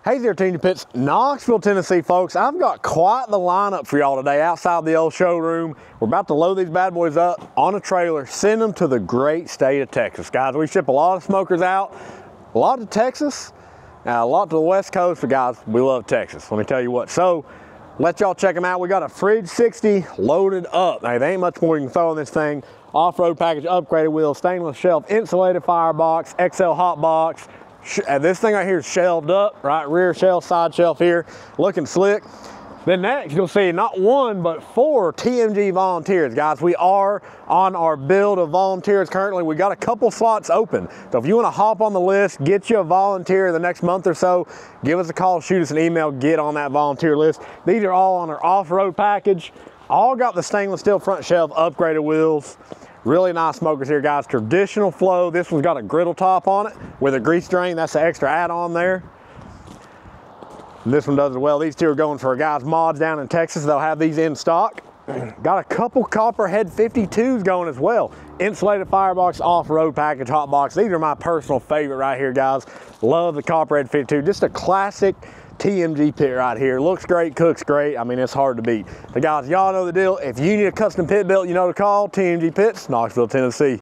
Hey there, TMG Pits, Knoxville, Tennessee, folks. I've got quite the lineup for y'all today outside the old showroom. We're about to load these bad boys up on a trailer, send them to the great state of Texas. Guys, we ship a lot of smokers out, a lot to Texas, a lot to the West Coast, but guys, we love Texas, let me tell you what. So, let y'all check them out. We got a Fridge 60 loaded up. Now, there ain't much more you can throw in this thing. Off-road package, upgraded wheels, stainless shelf, insulated firebox, XL hot box. This thing right here is shelved up, right? Rear shelf, side shelf here, looking slick. Then next, you'll see not one, but 4 TMG volunteers. Guys, we are on our build of volunteers currently. We got a couple slots open. So if you wanna hop on the list, get you a volunteer the next month or so, give us a call, shoot us an email, get on that volunteer list. These are all on our off-road package. All got the stainless steel front shelf, upgraded wheels. Really nice smokers here, guys. Traditional flow. This one's got a griddle top on it with a grease drain. That's the extra add-on there. And this one does as well. These two are going for guys' mods down in Texas. They'll have these in stock. Got a couple Copperhead 52s going as well. Insulated firebox, off-road package, hot box. These are my personal favorite right here, guys. Love the Copperhead 52. Just a classic TMG pit right here. Looks great, cooks great. I mean, it's hard to beat. But guys, y'all know the deal. If you need a custom pit built, you know to call TMG Pits, Knoxville, Tennessee.